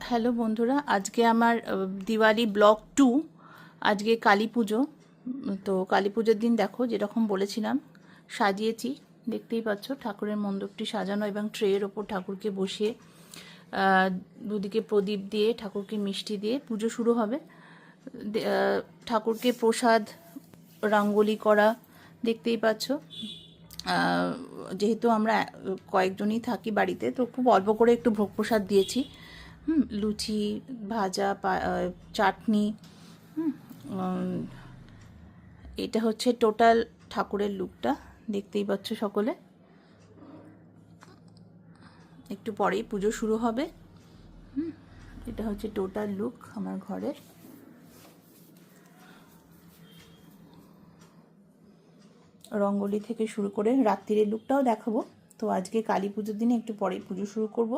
Hello বন্ধুরা, আজকে আমার দিওয়ালি ব্লগ 2। আজকে কালী পুজো। তো কালী পুজোর দিন দেখো যেরকম বলেছিলাম সাজিয়েছি, দেখতেই পাচ্ছ ঠাকুরের মণ্ডপটি সাজানো এবং ট্রের ওপর ঠাকুরকে বসিয়ে দুদিকে প্রদীপ দিয়ে ঠাকুরকে মিষ্টি দিয়ে পুজো শুরু হবে। ঠাকুরকে প্রসাদ রঙ্গোলি করা দেখতেই পাচ্ছ। যেহেতু আমরা কয়েকজনই থাকি বাড়িতে, তো খুব অল্প করে একটু ভোগ প্রসাদ দিয়েছি। লুচি, ভাজা, চাটনি। এটা হচ্ছে টোটাল ঠাকুরের লুকটা, দেখতেই পাচ্ছ সকলে। একটু পরেই পুজো শুরু হবে। এটা হচ্ছে টোটাল লুক আমার ঘরের। রঙ্গোলি থেকে শুরু করে রাত্রির লুকটাও দেখাবো। তো আজকে কালী পুজোর দিনে একটু পরেই পুজো শুরু করব।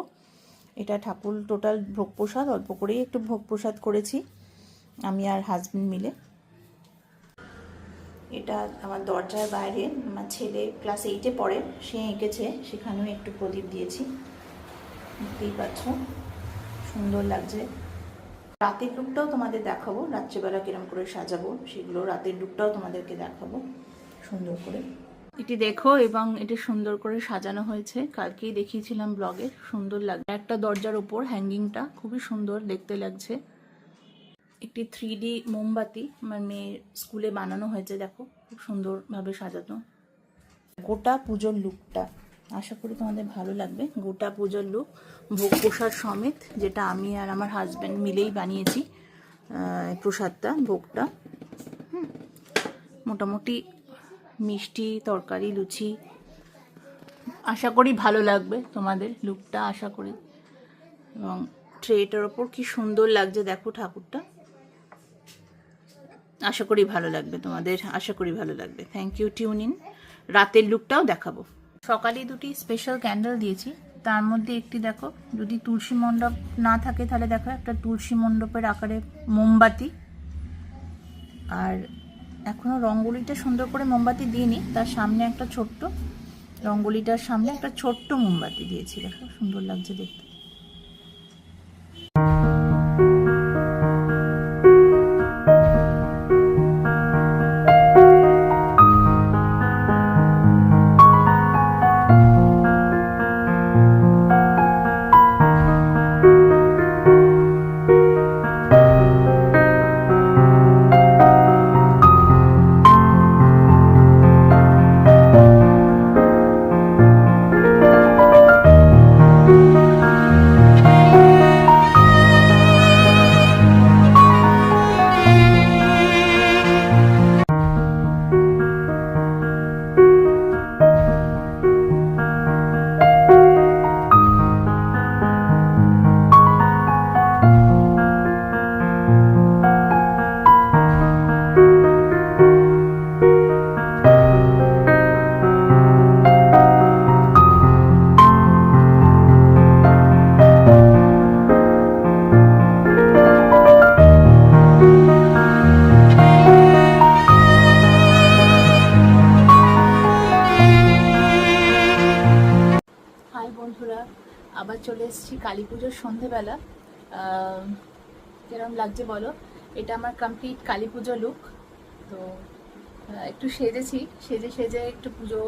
এটা ঠাকুর টোটাল ভোগ প্রসাদ, অল্প করেই একটু ভোগ প্রসাদ করেছি আমি আর হাজবেন্ড মিলে। এটা আমার দরজার বাইরে আমার ছেলে ক্লাস 8-এ পড়ে, সে এঁকেছে, সেখানেও একটু প্রদীপ দিয়েছি, দেখতেই পাচ্ছ সুন্দর লাগছে। রাতের লুকটাও তোমাদের দেখাবো, রাত্রেবেলা কিরম করে সাজাবো সেগুলো রাতের লুকটাও তোমাদেরকে দেখাবো সুন্দর করে। এটি দেখো, এবং এটি সুন্দর করে সাজানো হয়েছে, কালকেই দেখিয়েছিলাম ব্লগে। সুন্দর লাগছে, একটা দরজার ওপর হ্যাঙ্গিংটা খুবই সুন্দর দেখতে লাগছে। একটি 3D মোমবাতি আমার মেয়ের স্কুলে বানানো হয়েছে, দেখো খুব সুন্দরভাবে সাজানো। গোটা পুজোর লুকটা আশা করি তোমাদের ভালো লাগবে। গোটা পুজোর লুক ভোগ প্রসাদ সমেত, যেটা আমি আর আমার হাজব্যান্ড মিলেই বানিয়েছি প্রসাদটা, ভোগটা। মোটামুটি মিষ্টি, তরকারি, লুচি, আশা করি ভালো লাগবে তোমাদের লুকটা, আশা করি। এবং ট্রেটার ওপর কি সুন্দর লাগছে দেখো ঠাকুরটা, আশা করি ভালো লাগবে তোমাদের, আশা করি ভালো লাগবে। Thank you, tune in. রাতের লুকটাও দেখাবো। সকালে দুটি স্পেশাল ক্যান্ডেল দিয়েছি, তার মধ্যে একটি দেখো, যদি তুলসী মণ্ডপ না থাকে তাহলে দেখো একটা তুলসী মণ্ডপের আকারে মোমবাতি। আর এখনো রঙ্গোলিটা সুন্দর করে মোমবাতি দিইনি, তার সামনে একটা ছোট্ট রঙ্গোলিটার সামনে একটা ছোট্ট মোমবাতি দিয়েছি, দেখো সুন্দর লাগছে দেখতে। বন্ধুরা, আবার চলে এসেছি কালী পুজোর সন্ধেবেলা। কিরম লাগছে বলো? এটা আমার কমপ্লিট কালী পুজো লুক। তো একটু সেজেছি, সেজে একটু পুজো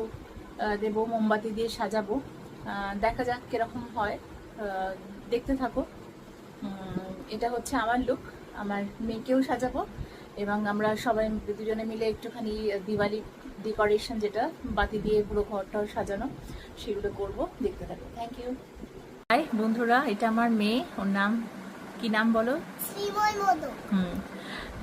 দেবো, মোমবাতি দিয়ে সাজাবো। দেখা যাক কিরকম হয়, দেখতে থাকো। এটা হচ্ছে আমার লুক, আমার মেয়েকেও সাজাবো এবং আমরা সবাই দুজনে মিলে একটুখানি দিওয়ালি ডেকোরেশন, যেটা বাতি দিয়ে পুরো ঘরটা সাজানো, সেগুলো করবো, দেখতে থাকো। Thank you. হাই বন্ধুরা, এটা আমার মেয়ে, ওর নাম কি নাম বলো? শ্রীময় মধু।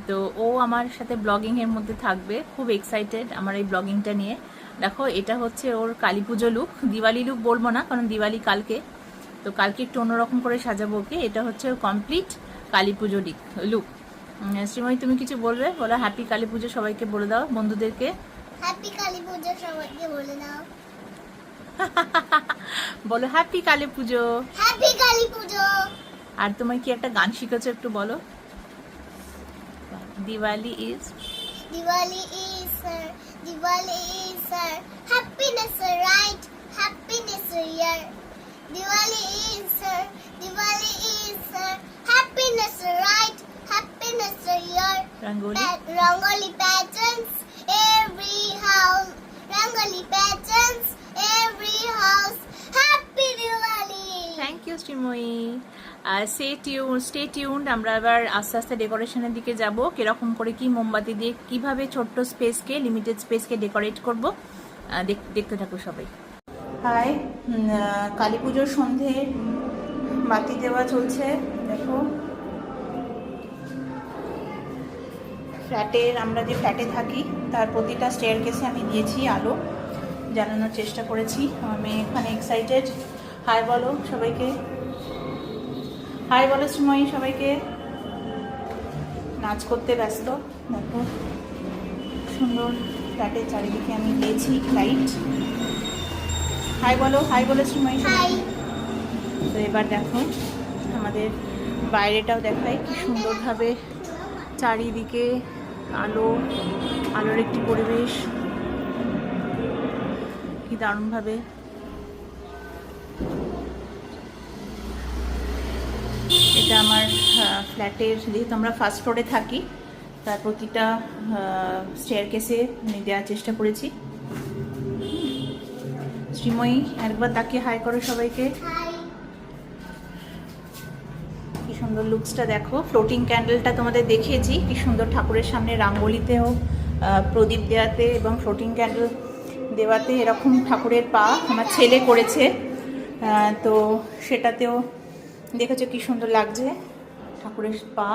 তো ও আমার সাথে ব্লগিং এর মধ্যে থাকবে, খুব এক্সাইটেড আমার এই ব্লগিংটা নিয়ে। দেখো এটা হচ্ছে ওর কালী পুজো লুক, দিওয়ালি লুক বলবো না কারণ দিওয়ালি কালকে, তো কালকে একটু অন্যরকম করে সাজাবো ওকে। এটা হচ্ছে ওর কমপ্লিট কালী পুজো লুক। শ্রীময়, তুমি কিছু বলবে? বলো হ্যাপি কালী পুজো সবাইকে বলে দাও, বন্ধুদেরকে হ্যাপি কালী পুজো সবাইকে বলে দাও। বলো হ্যাপি কালী পুজো। হ্যাপি কালী পুজো। আর তোমায় কি একটা গান শিখেছো, একটু বলো। Diwali is happiness, right? Happiness here. Diwali is rangoli Rangoli patterns every house. Rangoli patterns every house. Happy Diwali! Thank you Sreemoyee. Stay tuned. আমরা এবার আস্তে আস্তে ডেকোরেশনের দিকে যাব, কিরকম করে কি মোমবাতি দিয়ে কিভাবে ছোট্ট স্পেসকে, লিমিটেড স্পেসকে ডেকোরেট করব, দেখতে থাকো সবাই। হাই, কালী পুজোর সন্ধে বাতি দেওয়া চলছে। দেখো আমরা যে ফ্ল্যাটে থাকি তার প্রতিটা স্টেয়ারকেসে আমি দিয়েছি আলো, জানানোর চেষ্টা করেছি। আমি এখানে এক্সাইটেড। হাই বলো সবাইকে, হাই বলো শ্রীময়ী সবাইকে। নাচ করতে ব্যস্ত। দেখো সুন্দর ফ্ল্যাটের চারিদিকে আমি দিয়েছি লাইট। হাই বলো, হাই বলো শ্রীময়ী সবাই। তো এবার দেখো আমাদের বাইরেটাও দেখায় কি সুন্দরভাবে চারিদিকে আলোর একটি পরিবেশ, কি দারুণভাবে। এটা আমার ফ্ল্যাটের, যেহেতু আমরা ফার্স্ট ফ্লোরে থাকি তার প্রতিটা স্টেয়ারকেসে আমি দেওয়ার চেষ্টা করেছি। শ্রীময়ী একবার তাকে হাই করো সবাইকে। কি সুন্দর লুকসটা দেখো। ফ্লোটিং ক্যান্ডেলটা তোমাদের দেখিয়েছি, কি সুন্দর ঠাকুরের সামনে রাঙ্গোলিতেও প্রদীপ দেওয়াতে এবং ফ্লোটিং ক্যান্ডেল দেওয়াতে এরকম ঠাকুরের পা আমার ছেলে করেছে। তো সেটাতেও দেখেছো কি সুন্দর লাগছে ঠাকুরের পা।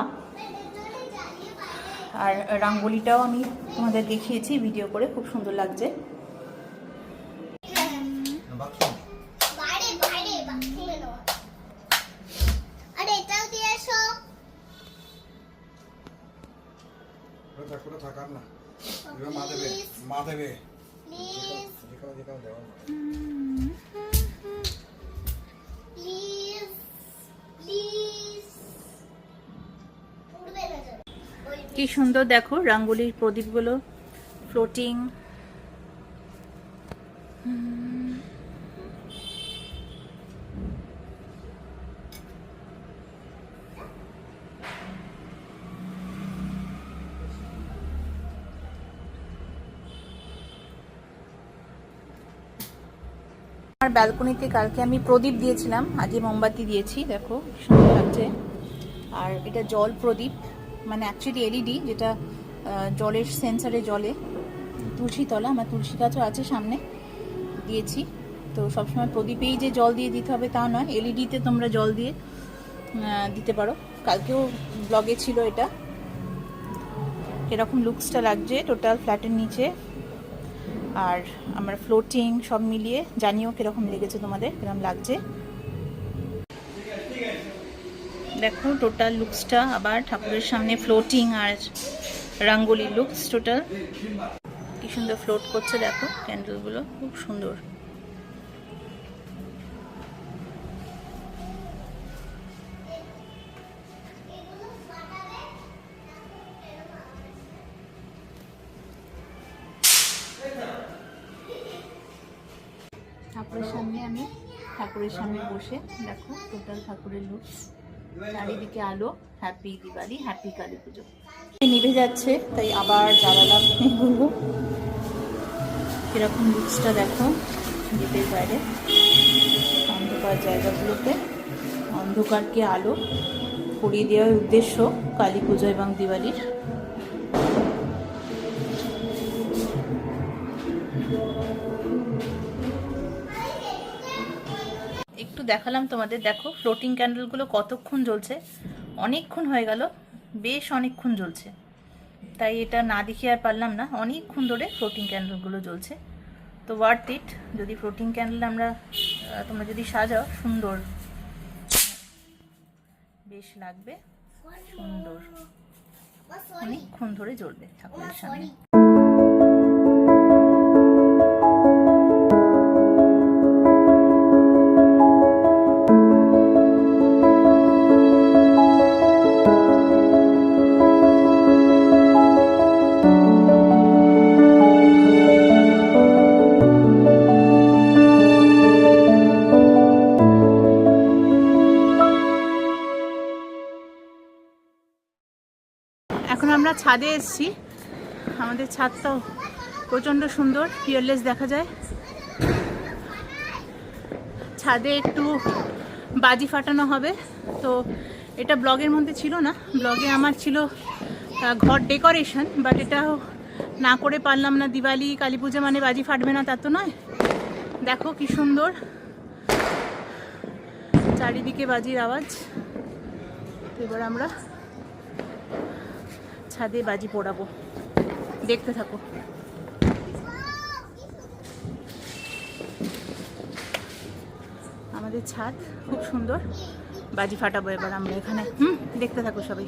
আর রাঙ্গোলিটাও আমি তোমাদের দেখিয়েছি ভিডিও করে, খুব সুন্দর লাগছে। কি সুন্দর দেখো রঙ্গোলির প্রদীপগুলো ফ্লোটিং। আমার ব্যালকনিতে কালকে আমি প্রদীপ দিয়েছিলাম, আজকে মোমবাতি দিয়েছি। দেখো সুন্দর লাগছে। আর এটা জল প্রদীপ, মানে অ্যাকচুয়ালি এলইডি, যেটা জলের সেন্সারে জলে। তুলসী তলা, আমার তুলসী গাছও আছে সামনে, দিয়েছি। তো সবসময় প্রদীপেই যে জল দিয়ে দিতে হবে তা নয়, এলইডিতে তোমরা জল দিয়ে দিতে পারো। কালকেও ব্লগে ছিল এটা। এরকম লুকসটা লাগছে টোটাল ফ্ল্যাটের নিচে। আর আমার ফ্লোটিং সব মিলিয়ে জানিও কিরকম লেগেছে তোমাদের, কিরকম লাগছে। দেখো টোটাল লুকসটা আবার ঠাকুরের সামনে ফ্লোটিং আর রঙ্গোলি লুকস টোটাল কি সুন্দর ফ্লোট করছে। দেখো ক্যান্ডেলগুলো খুব সুন্দর। ঠাকুরের সামনে বসে দেখো টোটাল ঠাকুরের লুকস, চারিদিকে আলো। হ্যাপি দিওয়ালি, হ্যাপি কালী পুজো। নিভে যাচ্ছে তাই আবার জ্বালালাম এগুলো। এরকম লুকসটা দেখো দ্বীপের বাইরে অন্ধকার জায়গাগুলোতে অন্ধকারকে আলো করিয়ে দেওয়ার উদ্দেশ্য কালী পুজো এবং দিওয়ালির। একটু দেখালাম তোমাদের। দেখো ফ্লোটিং ক্যান্ডেলগুলো কতক্ষণ জ্বলছে, অনেকক্ষণ হয়ে গেল, বেশ অনেকক্ষণ জ্বলছে। তাই এটা না দেখে আর পারলাম না, অনেকক্ষণ ধরে ফ্লোটিং ক্যান্ডেলগুলো জ্বলছে। তো ওয়ার্থ ইট। যদি ফ্লোটিং ক্যান্ডেল তোমরা যদি সাজাও, সুন্দর বেশ লাগবে, সুন্দর অনেকক্ষণ ধরে জ্বলবে ঠাকুরের সামনে। এখন আমরা ছাদে এসেছি। আমাদের ছাদটাও প্রচণ্ড সুন্দর, পিয়ারলেস দেখা যায়। ছাদে একটু বাজি ফাটানো হবে। তো এটা ব্লগের মধ্যে ছিল না, ব্লগে আমার ছিল ঘর ডেকোরেশন, বাট এটা না করে পারলাম না। দিওয়ালি কালী পুজো মানে বাজি ফাটবে না তা তো নয়। দেখো কি সুন্দর চারিদিকে বাজির আওয়াজ। তো এবার আমরা ছাদে বাজি পোড়াবো, দেখতে থাকো। আমাদের ছাদ খুব সুন্দর, বাজি ফাটাবো এবার আমরা এখানে। দেখতে থাকো সবাই।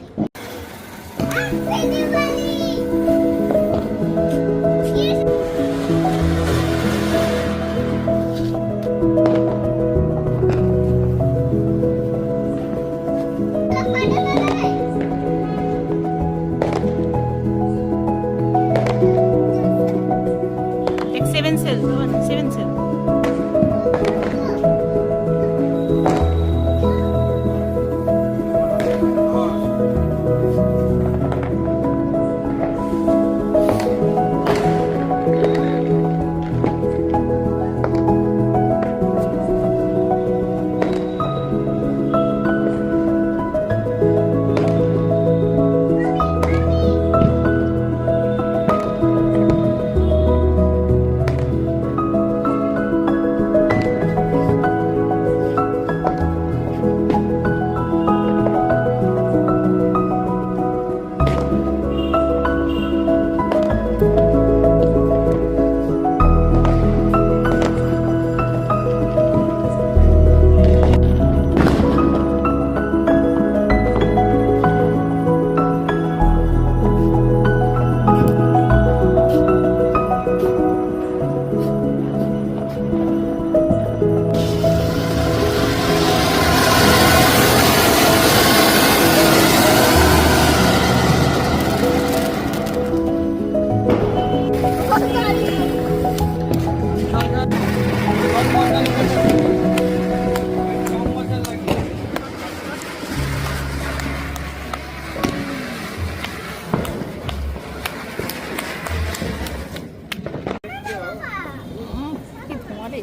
এক 7 সেল, 7 সেল। কি ধোঁয়া রে।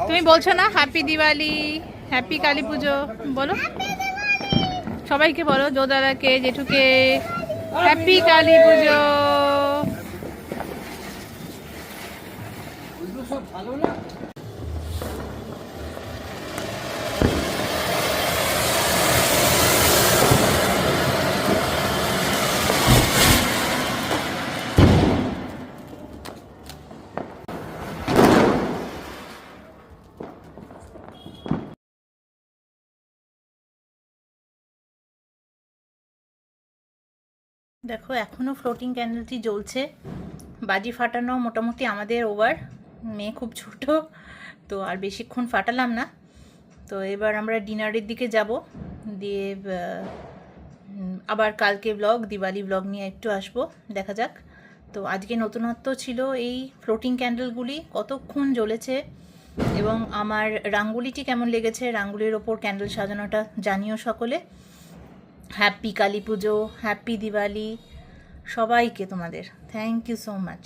তুমি বলছো না হ্যাপি দিওয়ালি, হ্যাপি কালী পুজো? বলো সবাইকে, বলো জোদাদাকে, জেঠুকে হ্যাপি কালী পুজো। দেখো এখনো ফ্লোটিং ক্যান্ডেলটি জ্বলছে। বাজি ফাটানো মোটামুটি আমাদের ওভার। মেয়ে খুব ছোট, তো আর বেশিক্ষণ ফাটালাম না। তো এবার আমরা ডিনারের দিকে যাব, দিয়ে আবার কালকে ব্লগ, দিওয়ালি ব্লগ নিয়ে একটু আসবো, দেখা যাক। তো আজকে নতুনত্ব ছিল এই ফ্লোটিং ক্যান্ডেলগুলি, কতক্ষণ জ্বলেছে এবং আমার রাঙ্গুলিটি কেমন লেগেছে, রাঙ্গুলির ওপর ক্যান্ডেল সাজানোটা জানিও সকলে। হ্যাপি কালী পুজো, হ্যাপি দিওয়ালি সবাইকে, তোমাদের থ্যাংক ইউ সো মাচ।